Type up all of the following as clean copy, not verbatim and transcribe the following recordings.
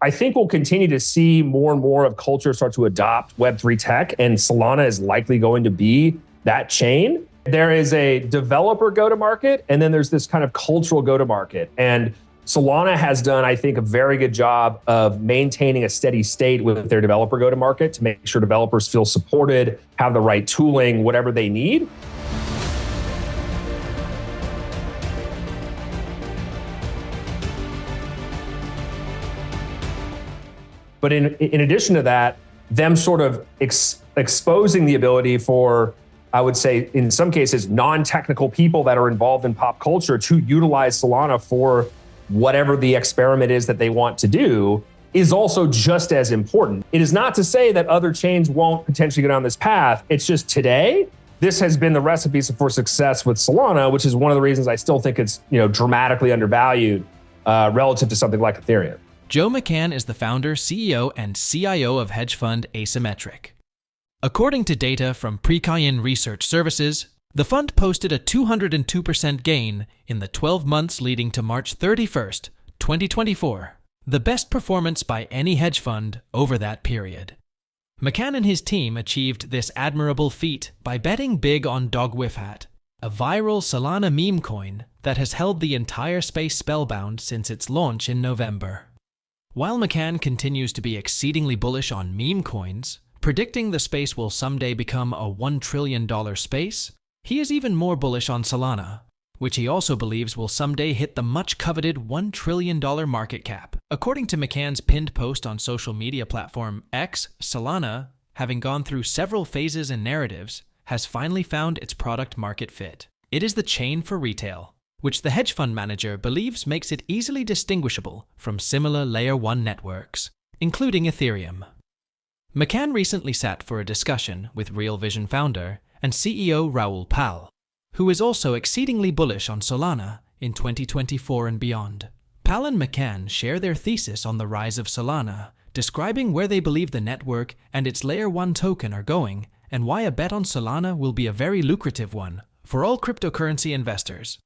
I think we'll continue to see more and more of culture start to adopt Web3 tech, and Solana is likely going to be that chain. There is a developer go-to-market, and then there's this kind of cultural go-to-market. And Solana has done, I think, a very good job of maintaining a steady state with their developer go-to-market to make sure developers feel supported, have the right tooling, whatever they need. But in addition to that, them sort of exposing the ability for, I would say, in some cases, non-technical people that are involved in pop culture to utilize Solana for whatever the experiment is that they want to do is also just as important. It is not to say that other chains won't potentially go down this path. It's just today, this has been the recipe for success with Solana, which is one of the reasons I still think it's dramatically undervalued relative to something like Ethereum. Joe McCann is the founder, CEO, and CIO of hedge fund Asymmetric. According to data from Precayenne Research Services, the fund posted a 202% gain in the 12 months leading to March 31st, 2024, the best performance by any hedge fund over that period. McCann and his team achieved this admirable feat by betting big on Dogwifhat, a viral Solana meme coin that has held the entire space spellbound since its launch in November. While McCann continues to be exceedingly bullish on meme coins, predicting the space will someday become a $1 trillion space, he is even more bullish on Solana, which he also believes will someday hit the much-coveted $1 trillion market cap. According to McCann's pinned post on social media platform X, Solana, having gone through several phases and narratives, has finally found its product market fit. It is the chain for retail, which the hedge fund manager believes makes it easily distinguishable from similar Layer 1 networks, including Ethereum. McCann recently sat for a discussion with Real Vision founder and CEO Raoul, who is also exceedingly bullish on Solana in 2024 and beyond. Pal and McCann share their thesis on the rise of Solana, describing where they believe the network and its Layer 1 token are going and why a bet on Solana will be a very lucrative one for all cryptocurrency investors.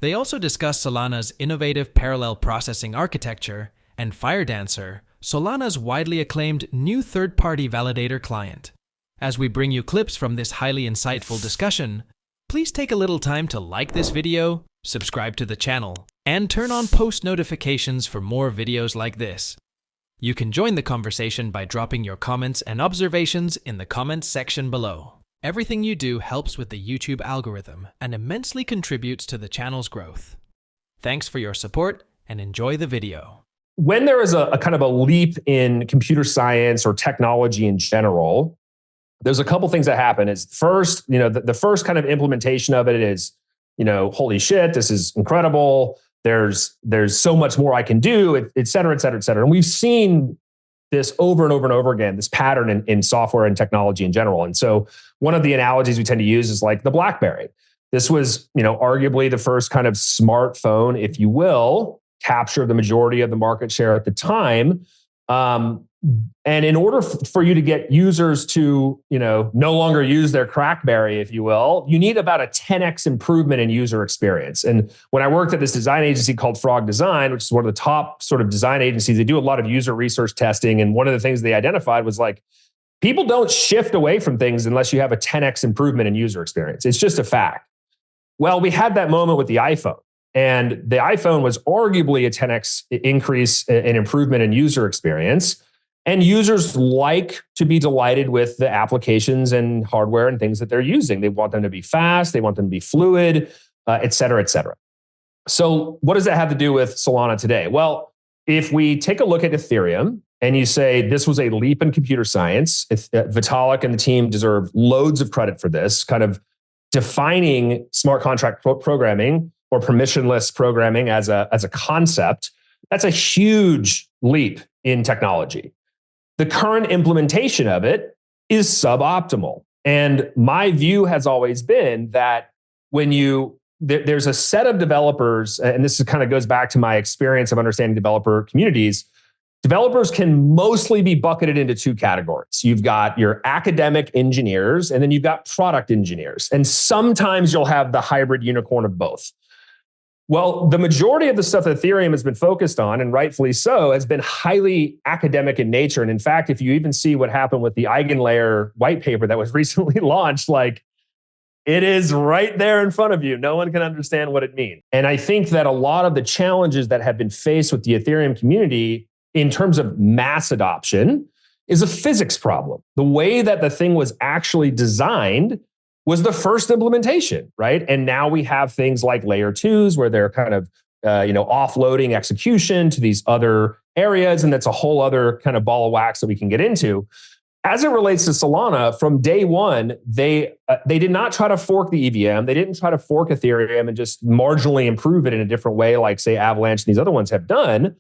They also discuss Solana's innovative parallel processing architecture and Firedancer, Solana's widely acclaimed new third-party validator client. As we bring you clips from this highly insightful discussion, please take a little time to like this video, subscribe to the channel, and turn on post notifications for more videos like this. You can join the conversation by dropping your comments and observations in the comments section below. Everything you do helps with the YouTube algorithm and immensely contributes to the channel's growth. Thanks for your support and enjoy the video. When there is a kind of a leap in computer science or technology in general, there's a couple things that happen. Is first, the first kind of implementation of it is, holy shit, this is incredible. There's so much more I can do, et cetera, et cetera, et cetera. And we've seen this over and over and over again, this pattern in software and technology in general. And so one of the analogies we tend to use is like the BlackBerry. This was, arguably the first kind of smartphone, if you will, capture the majority of the market share at the time. And in order for you to get users to, no longer use their Crackberry, if you will, you need about a 10x improvement in user experience. And when I worked at this design agency called Frog Design, which is one of the top sort of design agencies, they do a lot of user research testing. And one of the things they identified was like, people don't shift away from things unless you have a 10x improvement in user experience. It's just a fact. Well, we had that moment with the iPhone. And the iPhone was arguably a 10x increase in improvement in user experience. And users like to be delighted with the applications and hardware and things that they're using. They want them to be fast. They want them to be fluid, et cetera, et cetera. So what does that have to do with Solana today? Well, if we take a look at Ethereum and you say this was a leap in computer science, Vitalik and the team deserve loads of credit for this, kind of defining smart contract programming or permissionless programming as a concept. That's a huge leap in technology. The current implementation of it is suboptimal. And my view has always been that there's a set of developers, and this kind of goes back to my experience of understanding developer communities, developers can mostly be bucketed into two categories. You've got your academic engineers, and then you've got product engineers. And sometimes you'll have the hybrid unicorn of both. Well, the majority of the stuff that Ethereum has been focused on, and rightfully so, has been highly academic in nature. And in fact, if you even see what happened with the Eigenlayer white paper that was recently launched, like it is right there in front of you. No one can understand what it means. And I think that a lot of the challenges that have been faced with the Ethereum community in terms of mass adoption is a physics problem. The way that the thing was actually designed was the first implementation, right? And now we have things like layer twos where they're kind of offloading execution to these other areas, and that's a whole other kind of ball of wax that we can get into. As it relates to Solana, from day one, they did not try to fork the EVM. They didn't try to fork Ethereum and just marginally improve it in a different way, like say Avalanche and these other ones have done.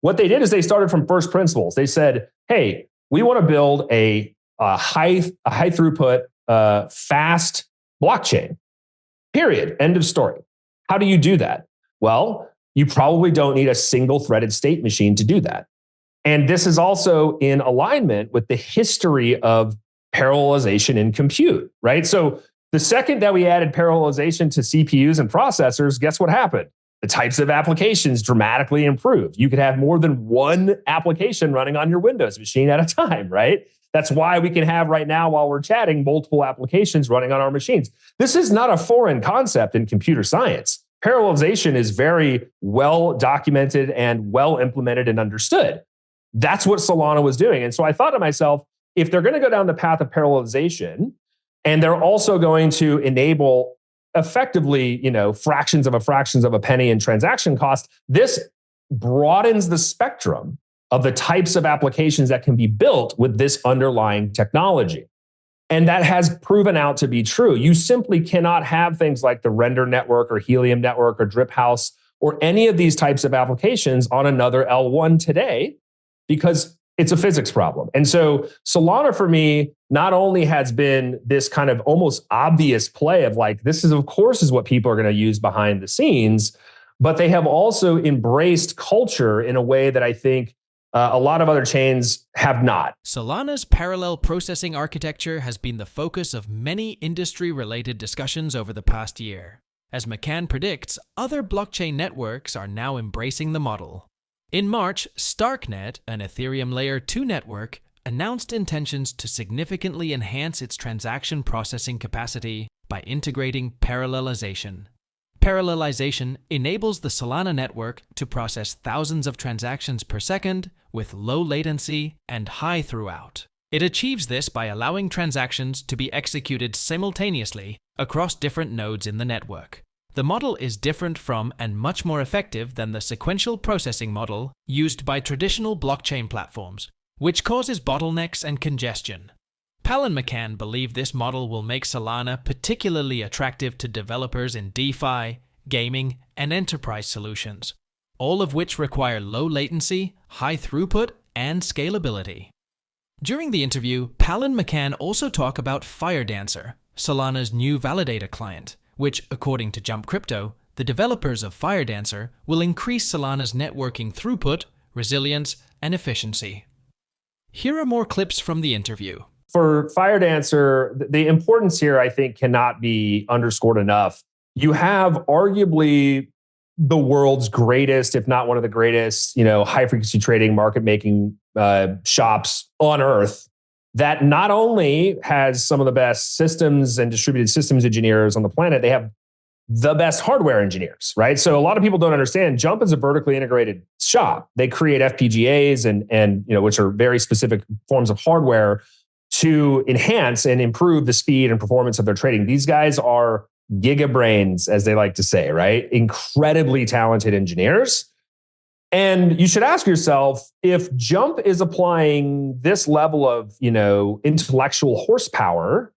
What they did is they started from first principles. They said, "Hey, we want to build a high throughput, fast blockchain, period, end of story." How do you do that? Well, you probably don't need a single threaded state machine to do that. And this is also in alignment with the history of parallelization in compute, right? So the second that we added parallelization to CPUs and processors, guess what happened? The types of applications dramatically improved. You could have more than one application running on your Windows machine at a time, right? That's why we can have right now, while we're chatting, multiple applications running on our machines. This is not a foreign concept in computer science. Parallelization is very well documented and well implemented and understood. That's what Solana was doing. And so I thought to myself, if they're going to go down the path of parallelization, and they're also going to enable effectively, fractions of a penny in transaction cost, this broadens the spectrum of the types of applications that can be built with this underlying technology. And that has proven out to be true. You simply cannot have things like the Render Network or Helium Network or Drip House or any of these types of applications on another L1 today because it's a physics problem. And so Solana for me not only has been this kind of almost obvious play of like, this is of course is what people are going to use behind the scenes, but they have also embraced culture in a way that I think a lot of other chains have not. Solana's parallel processing architecture has been the focus of many industry-related discussions over the past year. As McCann predicts, other blockchain networks are now embracing the model. In March, Starknet, an Ethereum Layer 2 network, announced intentions to significantly enhance its transaction processing capacity by integrating parallelization. Parallelization enables the Solana network to process thousands of transactions per second with low latency and high throughput. It achieves this by allowing transactions to be executed simultaneously across different nodes in the network. The model is different from and much more effective than the sequential processing model used by traditional blockchain platforms, which causes bottlenecks and congestion. Pal and McCann believe this model will make Solana particularly attractive to developers in DeFi, gaming, and enterprise solutions, all of which require low latency, high throughput, and scalability. During the interview, Pal and McCann also talk about Firedancer, Solana's new validator client, which, according to Jump Crypto, the developers of Firedancer will increase Solana's networking throughput, resilience, and efficiency. Here are more clips from the interview. For Firedancer, the importance here, I think, cannot be underscored enough. You have arguably the world's greatest, if not one of the greatest, high-frequency trading, market-making shops on Earth that not only has some of the best systems and distributed systems engineers on the planet, they have the best hardware engineers, right? So a lot of people don't understand Jump is a vertically integrated shop. They create FPGAs and which are very specific forms of hardware to enhance and improve the speed and performance of their trading. These guys are gigabrains, as they like to say, right? Incredibly talented engineers. And you should ask yourself, if Jump is applying this level of, intellectual horsepower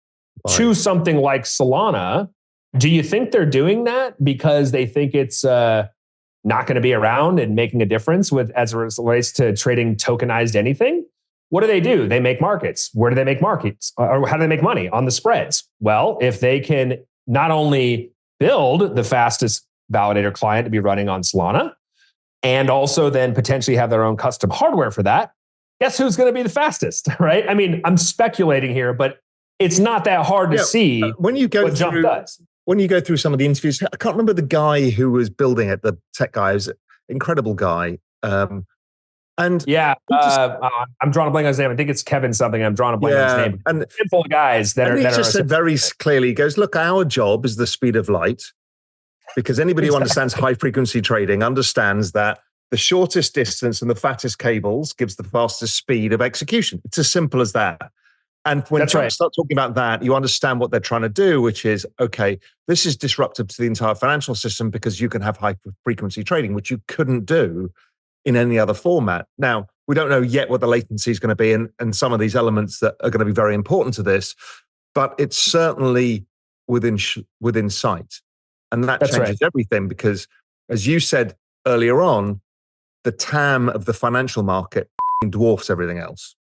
to something like Solana, do you think they're doing that because they think it's not going to be around and making a difference as it relates to trading tokenized anything? What do? They make markets. Where do they make markets? Or how do they make money? On the spreads. Well, if they can not only build the fastest validator client to be running on Solana, and also then potentially have their own custom hardware for that, guess who's going to be the fastest, right? I mean, I'm speculating here, but it's not that hard to see when you go what Jump does. when you go through some of the interviews, I can't remember the guy who was building it, the tech guy, was an incredible guy. And yeah, I'm drawing a blank on his name. I think it's Kevin something. I'm drawing a blank on his name. And a handful of guys that he just said very clearly, he goes, look, our job is the speed of light, because anybody who understands high frequency trading understands that the shortest distance and the fattest cables gives the fastest speed of execution. It's as simple as that. And when you start talking about that, you understand what they're trying to do, which is, okay, this is disruptive to the entire financial system because you can have high frequency trading, which you couldn't do in any other format. Now, we don't know yet what the latency is going to be and some of these elements that are going to be very important to this, but it's certainly within sight. And that changes everything because, as you said earlier on, the TAM of the financial market dwarfs everything else.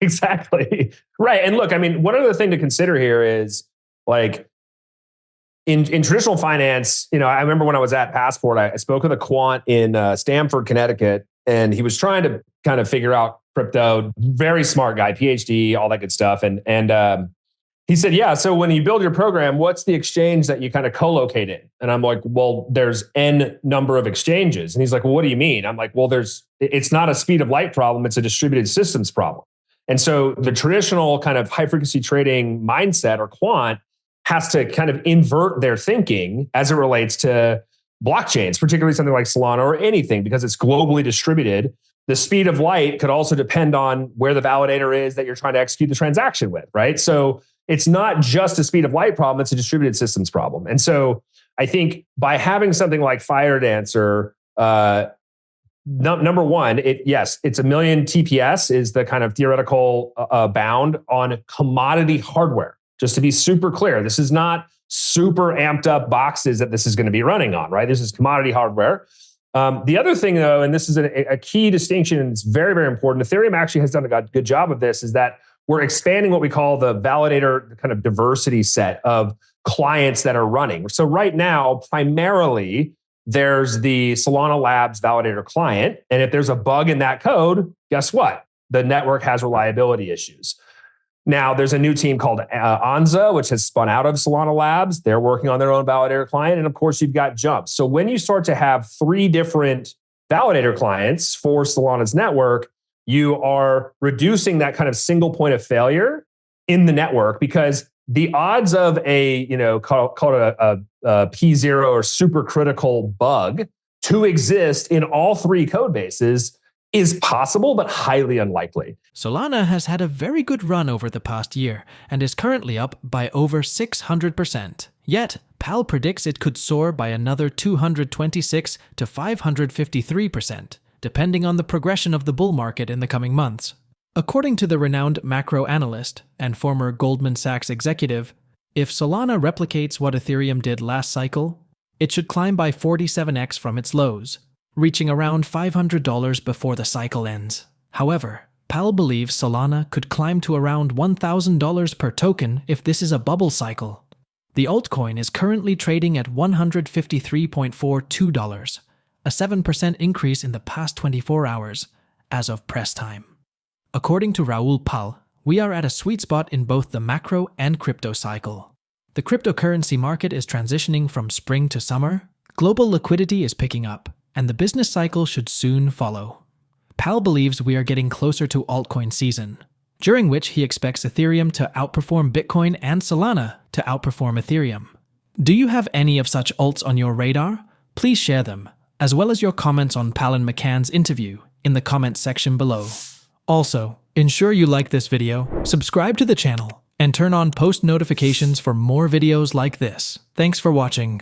Exactly. Right. And look, I mean, one other thing to consider here is like in traditional finance, I remember when I was at Passport, I spoke with a quant in Stamford, Connecticut, and he was trying to kind of figure out crypto. Very smart guy, PhD, all that good stuff. And he said, yeah, so when you build your program, what's the exchange that you kind of co-locate in? And I'm like, well, there's N number of exchanges. And he's like, well, what do you mean? I'm like, well, it's not a speed of light problem. It's a distributed systems problem. And so the traditional kind of high frequency trading mindset or quant has to kind of invert their thinking as it relates to blockchains, particularly something like Solana or anything, because it's globally distributed. The speed of light could also depend on where the validator is that you're trying to execute the transaction with, right? So it's not just a speed of light problem, it's a distributed systems problem. And so I think by having something like Firedancer, number one, it's a million TPS is the kind of theoretical bound on commodity hardware. Just to be super clear, this is not super amped up boxes that this is going to be running on, right? This is commodity hardware. The other thing though, and this is a key distinction and it's very, very important, Ethereum actually has done a good job of this, is that we're expanding what we call the validator kind of diversity set of clients that are running. So right now, primarily, there's the Solana Labs validator client. And if there's a bug in that code, guess what? The network has reliability issues. Now, there's a new team called Anza, which has spun out of Solana Labs. They're working on their own validator client. And of course, you've got Jump. So when you start to have 3 different validator clients for Solana's network, you are reducing that kind of single point of failure in the network, because the odds of a, call it a P0 or supercritical bug to exist in all 3 code bases is possible, but highly unlikely. Solana has had a very good run over the past year and is currently up by over 600%. Yet, PAL predicts it could soar by another 226 to 553%, depending on the progression of the bull market in the coming months. According to the renowned macro analyst and former Goldman Sachs executive, if Solana replicates what Ethereum did last cycle, it should climb by 47x from its lows, reaching around $500 before the cycle ends. However, PAL believes Solana could climb to around $1,000 per token if this is a bubble cycle. The altcoin is currently trading at $153.42, a 7% increase in the past 24 hours, as of press time. According to Raoul Pal, we are at a sweet spot in both the macro and crypto cycle. The cryptocurrency market is transitioning from spring to summer, global liquidity is picking up, and the business cycle should soon follow. Pal believes we are getting closer to altcoin season, during which he expects Ethereum to outperform Bitcoin and Solana to outperform Ethereum. Do you have any of such alts on your radar? Please share them, as well as your comments on Pal and McCann's interview in the comments section below. Also, ensure you like this video, subscribe to the channel, and turn on post notifications for more videos like this. Thanks for watching.